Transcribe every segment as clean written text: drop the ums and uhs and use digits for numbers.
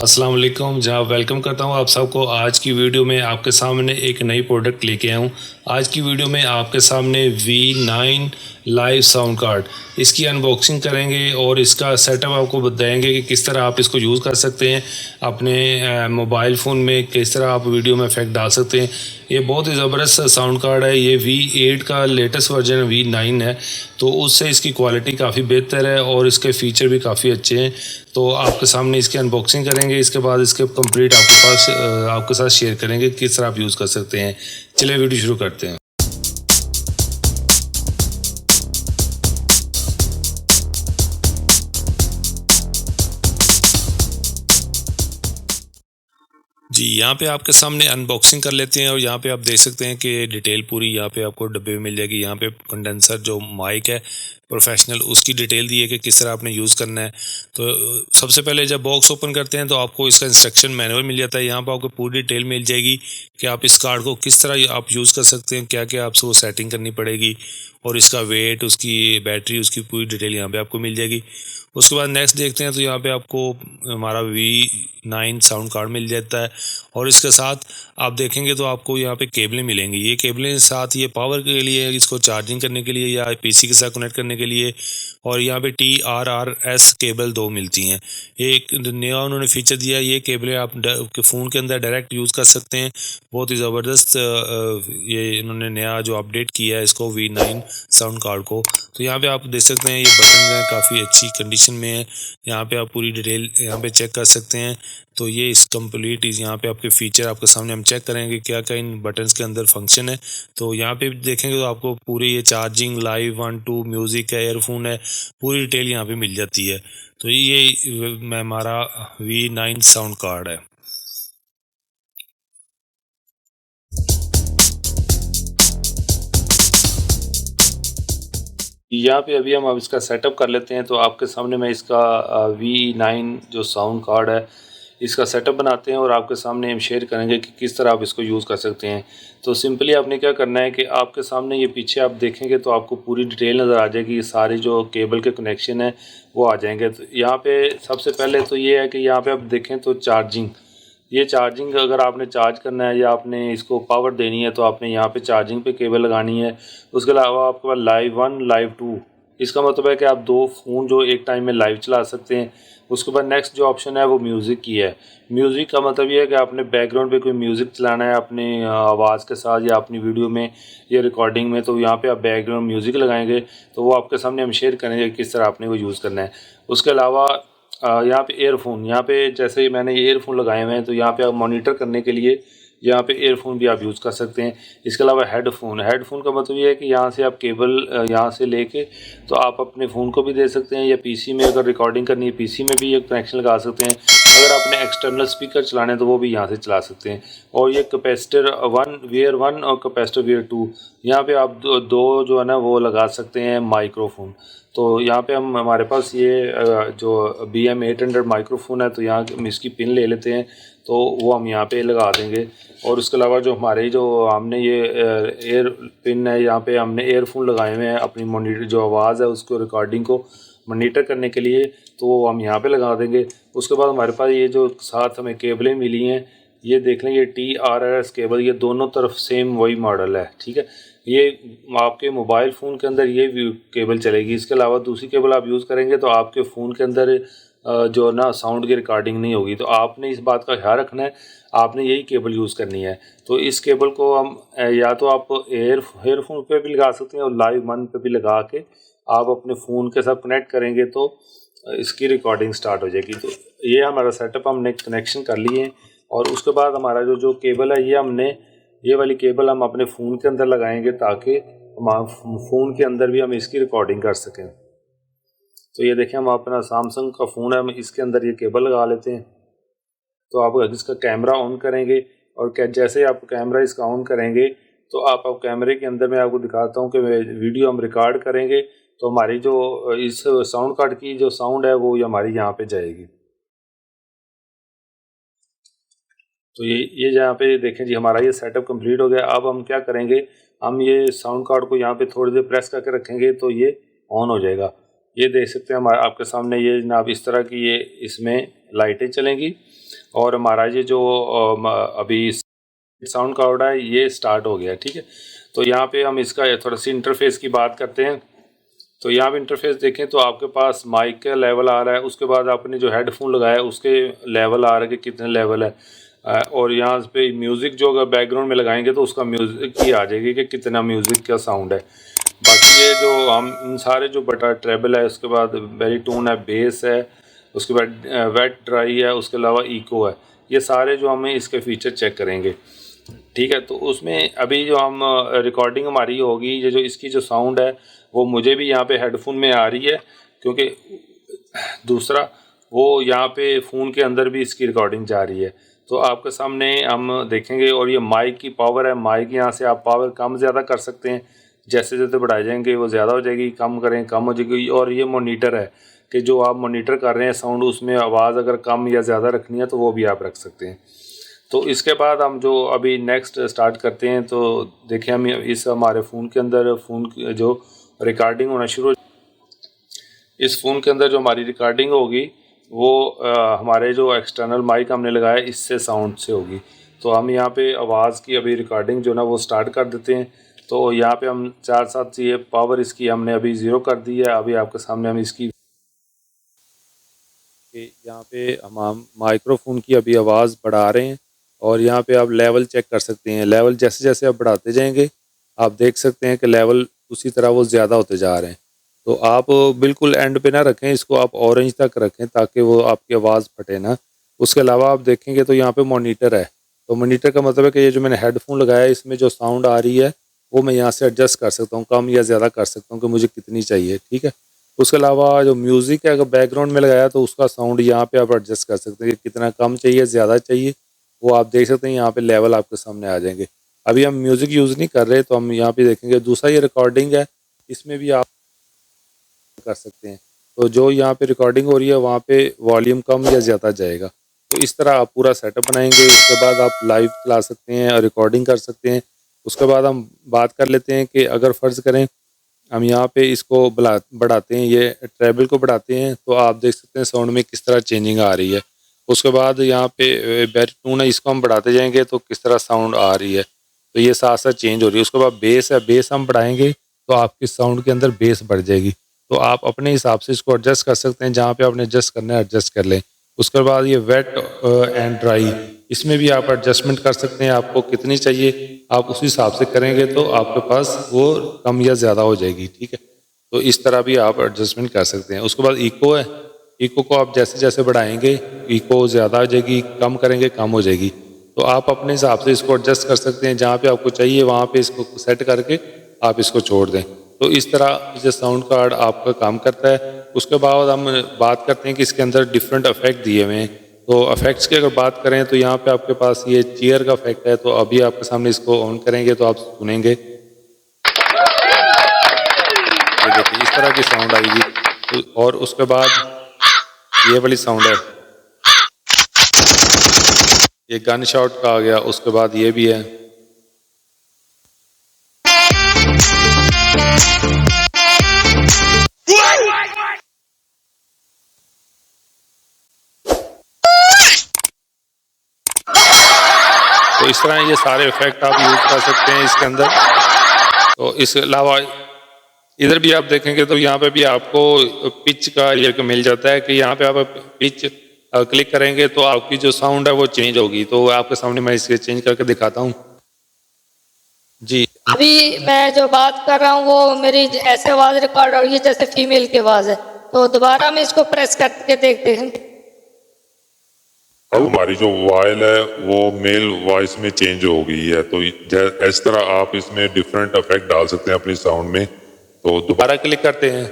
अस्सलाम वालेकुम जनाब, वेलकम करता हूँ आप सबको। आज की वीडियो में आपके सामने एक नई प्रोडक्ट लेके आया हूँ। आज की वीडियो में आपके सामने V9 लाइव साउंड कार्ड, इसकी अनबॉक्सिंग करेंगे और इसका सेटअप आपको बताएंगे कि किस तरह आप इसको यूज़ कर सकते हैं अपने मोबाइल फ़ोन में, किस तरह आप वीडियो में इफेक्ट डाल सकते हैं। ये बहुत ही ज़बरदस्त साउंड कार्ड है। ये V8 का लेटेस्ट वर्जन V9 है, तो उससे इसकी क्वालिटी काफ़ी बेहतर है और इसके फ़ीचर भी काफ़ी अच्छे हैं। तो आपके सामने इसकी अनबॉक्सिंग करेंगे, इसके बाद इसके कंप्लीट आपके साथ शेयर करेंगे किस तरह आप यूज़ कर सकते हैं। चलिए वीडियो शुरू करते हैं। जी, यहाँ पे आपके सामने अनबॉक्सिंग कर लेते हैं और यहाँ पे आप देख सकते हैं कि डिटेल पूरी यहाँ पे आपको डब्बे में मिल जाएगी। यहाँ पे कंडेंसर जो माइक है प्रोफेशनल, उसकी डिटेल दी है कि किस तरह आपने यूज़ करना है। तो सबसे पहले जब बॉक्स ओपन करते हैं तो आपको इसका इंस्ट्रक्शन मैनुअल मिल जाता है। यहाँ पर आपको पूरी डिटेल मिल जाएगी कि आप इस कार्ड को किस तरह आप यूज़ कर सकते हैं, क्या क्या आपसे वो सेटिंग करनी पड़ेगी और इसका वेट, उसकी बैटरी, उसकी पूरी डिटेल यहाँ पर आपको मिल जाएगी। उसके बाद नेक्स्ट देखते हैं तो यहाँ पे आपको हमारा V9 साउंड कार्ड मिल जाता है और इसके साथ आप देखेंगे तो आपको यहाँ पे केबलें मिलेंगी। ये केबलें साथ ये पावर के लिए, इसको चार्जिंग करने के लिए या पीसी के साथ कनेक्ट करने के लिए, और यहाँ पे TRRS केबल 2 मिलती हैं। एक नया उन्होंने फीचर दिया है, ये केबलें आप फ़ोन के अंदर डायरेक्ट यूज़ कर सकते हैं। बहुत ही ज़बरदस्त ये इन्होंने नया जो अपडेट किया है इसको V9 साउंड कार्ड को। तो यहाँ पे आप देख सकते हैं ये बटन है, काफ़ी अच्छी कंडीशन में है। यहाँ पे आप पूरी डिटेल यहाँ पे चेक कर सकते हैं। तो ये इस कंप्लीट यहाँ पे आपके फीचर आपके सामने हम चेक करेंगे क्या क्या इन बटन्स के अंदर फंक्शन है। तो यहाँ पे देखेंगे तो आपको पूरी ये चार्जिंग, लाइव 1 2 म्यूज़िक है, ईयरफोन है, पूरी डिटेल यहाँ पे मिल जाती है। तो ये हमारा V9 साउंड कार्ड है। यहाँ पे अभी हम अब इसका सेटअप कर लेते हैं। तो आपके सामने मैं इसका V9 जो साउंड कार्ड है इसका सेटअप बनाते हैं और आपके सामने हम शेयर करेंगे कि किस तरह आप इसको यूज़ कर सकते हैं। तो सिंपली आपने क्या करना है कि आपके सामने ये पीछे आप देखेंगे तो आपको पूरी डिटेल नज़र आ जाएगी। ये सारे जो केबल के कनेक्शन है वो आ जाएंगे। तो यहाँ पे सबसे पहले तो ये है कि यहाँ पे आप देखें तो चार्जिंग, ये चार्जिंग अगर आपने चार्ज करना है या आपने इसको पावर देनी है तो आपने यहाँ पे चार्जिंग पे केबल लगानी है। उसके अलावा आपके पास लाइव 1 लाइव 2, इसका मतलब है कि आप 2 फ़ोन जो एक टाइम में लाइव चला सकते हैं। उसके बाद नेक्स्ट जो ऑप्शन है वो म्यूज़िक की है। म्यूज़िक का मतलब ये है कि आपने बैकग्राउंड पे कोई म्यूज़िक चलाना है अपनी आवाज़ के साथ या अपनी वीडियो में या रिकॉर्डिंग में, तो यहाँ पे आप बैकग्राउंड म्यूज़िक लगाएंगे तो वो आपके सामने हम शेयर करेंगे किस तरह आपने वो यूज़ करना है। उसके अलावा यहाँ पे ईयरफोन, यहाँ पे जैसे मैंने ये ईयरफोन लगाए हुए हैं तो यहाँ पे आप मॉनिटर करने के लिए यहाँ पे ईयरफोन भी आप यूज़ कर सकते हैं। इसके अलावा हेडफोन, हेडफोन का मतलब ये है कि यहाँ से आप केबल यहाँ से लेके तो आप अपने फ़ोन को भी दे सकते हैं या पीसी में अगर रिकॉर्डिंग करनी है पीसी में भी एक कनेक्शन लगा सकते हैं। अगर आपने एक्सटर्नल स्पीकर चलाने हैं तो वो भी यहाँ से चला सकते हैं। और ये कैपेसिटर वीयर 1 और कैपेसिटर वीयर 2, यहाँ पे आप दो जो है ना वो लगा सकते हैं माइक्रोफोन। तो यहाँ पे हमारे पास ये जो BM800 माइक्रोफोन है तो यहाँ हम इसकी पिन ले लेते हैं तो वो हम यहाँ पे लगा देंगे। और उसके अलावा जो हमारे जो हमने ये एयर पिन है, यहाँ पे हमने एयरफोन लगाए हुए हैं अपनी मॉनिटर जो आवाज़ है उसको रिकॉर्डिंग को मॉनिटर करने के लिए, तो वो हम यहाँ पे लगा देंगे। उसके बाद हमारे पास ये जो साथ हमें केबलें मिली हैं, ये देख लें, ये TRRS केबल, ये दोनों तरफ सेम वही मॉडल है, ठीक है। ये आपके मोबाइल फ़ोन के अंदर ये केबल चलेगी। इसके अलावा दूसरी केबल आप यूज़ करेंगे तो आपके फ़ोन के अंदर जो ना साउंड की रिकॉर्डिंग नहीं होगी। तो आपने इस बात का ख्याल रखना है, आपने यही केबल यूज़ करनी है। तो इस केबल को हम या तो आप एयरफोन पे भी लगा सकते हैं और लाइव 1 पे भी लगा के आप अपने फ़ोन के साथ कनेक्ट करेंगे तो इसकी रिकॉर्डिंग स्टार्ट हो जाएगी। तो ये हमारा सेटअप हमने कनेक्शन कर लिए हैं। और उसके बाद हमारा जो केबल है ये वाली केबल हम अपने फ़ोन के अंदर लगाएंगे ताकि हम फ़ोन के अंदर भी हम इसकी रिकॉर्डिंग कर सकें। तो ये देखें, हम अपना सैमसंग का फ़ोन है, हम इसके अंदर ये केबल लगा लेते हैं। तो आप इसका कैमरा ऑन करेंगे और जैसे आप कैमरा इसका ऑन करेंगे तो आप कैमरे के अंदर मैं आपको दिखाता हूँ कि वीडियो हम रिकॉर्ड करेंगे तो हमारी जो इस साउंड कार्ड की जो साउंड है वो हमारी यहाँ पे जाएगी। तो ये जहाँ पे देखें जी, हमारा ये सेटअप कंप्लीट हो गया। अब हम क्या करेंगे, हम ये साउंड कार्ड को यहाँ पे थोड़ी देर प्रेस करके रखेंगे तो ये ऑन हो जाएगा। ये देख सकते हैं हमारे आपके सामने ये जनाब इस तरह की ये इसमें लाइटें चलेंगी और हमारा ये जो अभी साउंड कार्ड है ये स्टार्ट हो गया। ठीक है, तो यहाँ पे हम इसका थोड़ा सी इंटरफेस की बात करते हैं। तो यहाँ पे इंटरफेस देखें तो आपके पास माइक का लेवल आ रहा है, उसके बाद आपने जो हेडफोन लगाया है उसके लेवल आ रहा है कि कितने लेवल है, और यहाँ पे म्यूज़िक जो अगर बैकग्राउंड में लगाएंगे तो उसका म्यूज़िक की आ जाएगी कि कितना म्यूज़िक का साउंड है। बाकी ये जो हम इन सारे जो बटा ट्रेबल है, उसके बाद बैरीटोन है, बेस है, उसके बाद वेट ड्राई है, उसके अलावा इको है, ये सारे जो हमें इसके फीचर चेक करेंगे। ठीक है, तो उसमें अभी जो हम रिकॉर्डिंग हमारी होगी, ये जो इसकी जो साउंड है वो मुझे भी यहाँ पे हेडफोन में आ रही है, क्योंकि दूसरा वो यहाँ पे फ़ोन के अंदर भी इसकी रिकॉर्डिंग जा रही है। तो आपके सामने हम देखेंगे, और ये माइक की पावर है, माइक यहाँ से आप पावर कम ज़्यादा कर सकते हैं, जैसे जैसे बढ़ाए जाएंगे वो ज़्यादा हो जाएगी, कम करें कम हो जाएगी। और ये मोनीटर है कि जो आप मोनीटर कर रहे हैं साउंड, उसमें आवाज़ अगर कम या ज़्यादा रखनी है तो वो भी आप रख सकते हैं। तो इसके बाद हम जो अभी नेक्स्ट स्टार्ट करते हैं, तो देखिए हम इस हमारे फ़ोन के अंदर फ़ोन की जो रिकॉर्डिंग होना शुरू, इस फ़ोन के अंदर जो हमारी रिकॉर्डिंग होगी वो हमारे जो एक्सटर्नल माइक हमने लगाया इससे साउंड से होगी। तो हम यहाँ पे आवाज़ की अभी रिकॉर्डिंग जो ना वो स्टार्ट कर देते हैं। तो यहाँ पे हम 4-7 ये पावर इसकी हमने अभी 0 कर दी है। अभी आपके सामने हम इसकी यहाँ पे हम माइक्रोफोन की अभी आवाज़ बढ़ा रहे हैं, और यहाँ पे आप लेवल चेक कर सकते हैं। लेवल जैसे जैसे आप बढ़ाते जाएंगे आप देख सकते हैं कि लेवल उसी तरह वो ज़्यादा होते जा रहे हैं। तो आप बिल्कुल एंड पे ना रखें इसको, आप ऑरेंज तक रखें ताकि वो आपकी आवाज़ फटे ना। उसके अलावा आप देखेंगे तो यहाँ पे मॉनिटर है, तो मॉनिटर का मतलब है कि ये जो मैंने हेडफोन लगाया है इसमें जो साउंड आ रही है वो मैं यहाँ से एडजस्ट कर सकता हूँ, कम या ज़्यादा कर सकता हूँ कि मुझे कितनी चाहिए। ठीक है, उसके अलावा जो म्यूज़िक है अगर बैकग्राउंड में लगाया तो उसका साउंड यहाँ पे आप एडजस्ट कर सकते हैं कि कितना कम चाहिए ज़्यादा चाहिए, वो आप देख सकते हैं। यहाँ पे लेवल आपके सामने आ जाएंगे। अभी हम म्यूज़िक यूज़ नहीं कर रहे, तो हम यहाँ पे देखेंगे। दूसरा ये रिकॉर्डिंग है, इसमें भी आप कर सकते हैं। तो जो यहाँ पे रिकॉर्डिंग हो रही है वहाँ पे वॉल्यूम कम या ज़्यादा जाएगा। तो इस तरह आप पूरा सेटअप बनाएंगे, उसके बाद आप लाइव चला सकते हैं और रिकॉर्डिंग कर सकते हैं। उसके बाद हम बात कर लेते हैं कि अगर फ़र्ज़ करें हम यहाँ पे इसको बढ़ाते हैं, ये ट्रेबल को बढ़ाते हैं, तो आप देख सकते हैं साउंड में किस तरह चेंजिंग आ रही है। उसके बाद यहाँ पे बैरीटोन है, इसको हम बढ़ाते जाएंगे तो किस तरह साउंड आ रही है, तो ये साथ साथ चेंज हो रही है। उसके बाद बेस है, बेस हम बढ़ाएंगे तो आपकी साउंड के अंदर बेस बढ़ जाएगी। तो आप अपने हिसाब से इसको एडजस्ट कर सकते हैं, जहाँ पे आपने एडजस्ट करना है एडजस्ट कर लें। उसके बाद ये वेट एंड ड्राई, इसमें भी आप एडजस्टमेंट कर सकते हैं, आपको कितनी चाहिए आप उस हिसाब से करेंगे तो आपके पास वो कम या ज़्यादा हो जाएगी। ठीक है, तो इस तरह भी आप एडजस्टमेंट कर सकते हैं। उसके बाद इको है, इको को आप जैसे जैसे बढ़ाएंगे इको ज़्यादा हो जाएगी, कम करेंगे कम हो जाएगी। तो आप अपने हिसाब से इसको एडजस्ट कर सकते हैं, जहाँ पे आपको चाहिए वहाँ पे इसको सेट करके आप इसको छोड़ दें। तो इस तरह ये साउंड कार्ड आपका काम करता है। उसके बाद हम बात करते हैं कि इसके अंदर डिफरेंट इफेक्ट दिए हुए हैं। तो इफेक्ट्स की अगर बात करें तो यहाँ पे आपके पास ये चेयर का इफेक्ट है, तो अभी आपके सामने इसको ऑन करेंगे तो आप सुनेंगे, ये देखिए इस तरह की साउंड आएगी। तो और उसके बाद ये वाली साउंड है, ये गन शॉट का आ गया। उसके बाद ये भी है, तो इस तरह ये सारे इफेक्ट आप यूज कर सकते हैं इसके अंदर। तो इसके अलावा इधर भी आप देखेंगे तो यहाँ पे भी आपको पिच का ये मिल जाता है कि यहाँ पे आप पिच क्लिक करेंगे तो आपकी जो साउंड है वो चेंज होगी। तो आपके सामने मैं इसके चेंज करके दिखाता हूँ जी। अभी मैं जो बात कर रहा हूँ वो मेरी ऐसे आवाज रिकॉर्ड हो रही है जैसे फीमेल की आवाज है। तो दोबारा हम इसको प्रेस करके देखते हैं। अब हमारी जो वॉइस है वो मेल वॉइस में चेंज हो गई है। तो इस तरह आप इसमें डिफरेंट इफेक्ट डाल सकते हैं अपनी साउंड में। तो दोबारा क्लिक करते हैं,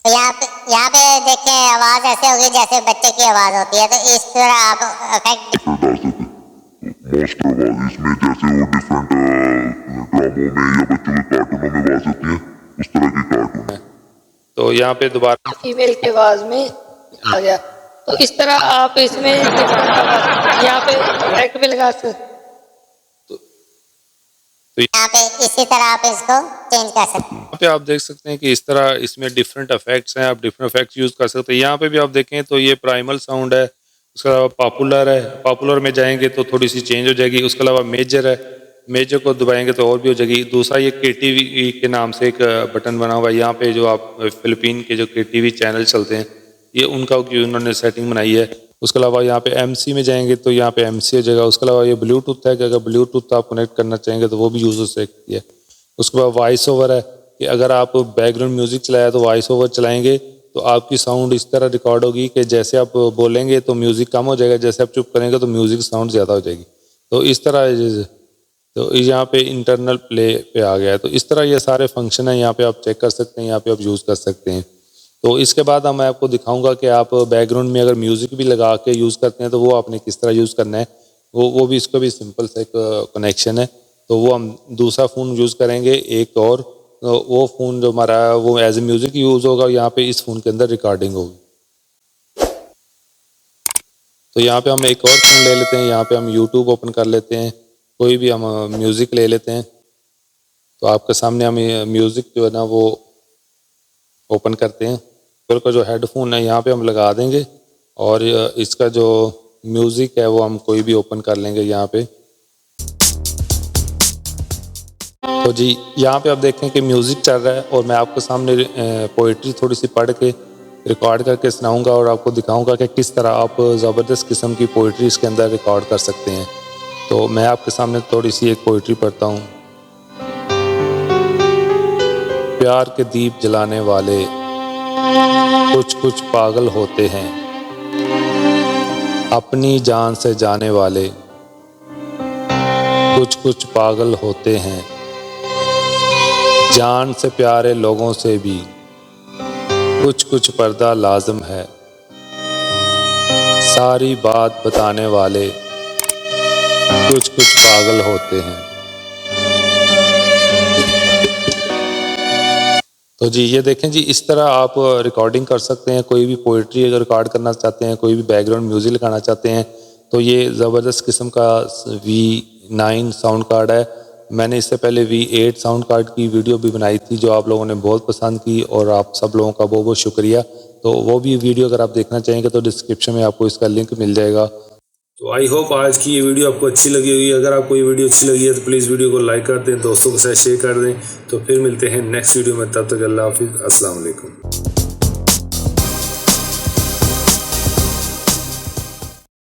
तो यहाँ पे देखें आवाज ऐसे होगी जैसे बच्चे की आवाज होती है। तो इस तरह आप इफेक्ट डाल सकते हैं। मोस्ट आवाज इसमें जैसे वो डिफरेंट ड्रामों में या बच्चों के कार्टूनों में आवाज होती है उस तरह की कार्टून है। तो यहाँ पे दोबारा फीमेल की आवाज में आ गया। तो इस तरह आप इसमें यहाँ पे इफेक्ट भी लगा सकते। तो यहाँ पे इसी तरह आप इसको चेंज कर सकते हैं। यहाँ पे आप देख सकते हैं कि इस तरह इसमें डिफरेंट इफेक्ट्स हैं, आप डिफरेंट इफेक्ट्स यूज़ कर सकते हैं। यहाँ पे भी आप देखें तो ये प्राइमल साउंड है, उसके अलावा पॉपुलर है, पॉपुलर में जाएंगे तो थोड़ी सी चेंज हो जाएगी। उसके अलावा मेजर है, मेजर को दबाएंगे तो और भी हो जाएगी। दूसरा ये KTV के नाम से एक बटन बना हुआ है, यहाँ पे जो आप फिलिपीन के जो KTV चैनल चलते हैं ये उनका उन्होंने सेटिंग बनाई है। उसके अलावा यहाँ पे MC में जाएंगे तो यहाँ पे MC हो जाएगा। उसके अलावा ये ब्लूटूथ है कि अगर ब्लूटूथ आप कनेक्ट करना चाहेंगे तो वो भी यूज़ हो सकती है। उसके बाद वॉइस ओवर है कि अगर आप बैकग्राउंड म्यूजिक चलाया तो वॉइस ओवर चलाएंगे तो आपकी साउंड इस तरह रिकॉर्ड होगी कि जैसे आप बोलेंगे तो म्यूजिक कम हो जाएगा, जैसे आप चुप करेंगे तो म्यूजिक साउंड ज़्यादा हो जाएगी। तो इस तरह तो यहाँ पे इंटरनल प्ले पे आ गया है। तो इस तरह ये सारे फंक्शन हैं, यहाँ पे आप चेक कर सकते हैं, यहाँ पे आप यूज़ कर सकते हैं। तो इसके बाद मैं आपको दिखाऊंगा कि आप बैकग्राउंड में अगर म्यूजिक भी लगा के यूज़ करते हैं तो वो आपने किस तरह यूज़ करना है। वो भी इसका भी सिंपल सा एक कनेक्शन है। तो वो हम दूसरा फ़ोन यूज़ करेंगे एक और, वो फ़ोन जो हमारा है वो एज ए म्यूज़िक यूज़ होगा, यहाँ पे इस फ़ोन के अंदर रिकॉर्डिंग होगी। तो यहाँ पे हम एक और फ़ोन ले लेते हैं, यहाँ पे हम यूट्यूब ओपन कर लेते हैं, कोई भी हम म्यूज़िक ले लेते हैं। तो आपके सामने हम म्यूज़िक जो है ना वो ओपन करते हैं। एप्पल का जो हेडफोन है यहाँ पे हम लगा देंगे और इसका जो म्यूज़िक है वो हम कोई भी ओपन कर लेंगे यहाँ पे। तो जी यहाँ पे आप देखें कि म्यूज़िक चल रहा है और मैं आपके सामने पोइट्री थोड़ी सी पढ़ के रिकॉर्ड करके सुनाऊंगा और आपको दिखाऊंगा कि किस तरह आप ज़बरदस्त किस्म की पोइट्री इसके अंदर रिकॉर्ड कर सकते हैं। तो मैं आपके सामने थोड़ी सी एक पोइट्री पढ़ता हूँ। प्यार के दीप जलाने वाले कुछ कुछ पागल होते हैं, अपनी जान से जाने वाले कुछ कुछ पागल होते हैं, जान से प्यारे लोगों से भी कुछ कुछ पर्दा लाज़िम है, सारी बात बताने वाले कुछ कुछ पागल होते हैं। तो जी ये देखें जी, इस तरह आप रिकॉर्डिंग कर सकते हैं। कोई भी पोइट्री अगर रिकॉर्ड करना चाहते हैं, कोई भी बैकग्राउंड म्यूज़िक लगाना चाहते हैं तो ये ज़बरदस्त किस्म का V9 साउंड कार्ड है। मैंने इससे पहले V8 साउंड कार्ड की वीडियो भी बनाई थी जो आप लोगों ने बहुत पसंद की और आप सब लोगों का बहुत बहुत शुक्रिया। तो वो भी वीडियो अगर आप देखना चाहेंगे तो डिस्क्रिप्शन में आपको इसका लिंक मिल जाएगा। तो आई होप आज की ये वीडियो आपको अच्छी लगी होगी। अगर आपको ये वीडियो अच्छी लगी है तो प्लीज़ वीडियो को लाइक कर दें, दोस्तों के साथ शेयर कर दें। तो फिर मिलते हैं नेक्स्ट वीडियो में, तब तक अल्लाह हाफिज़, अस्सलाम वालेकुम।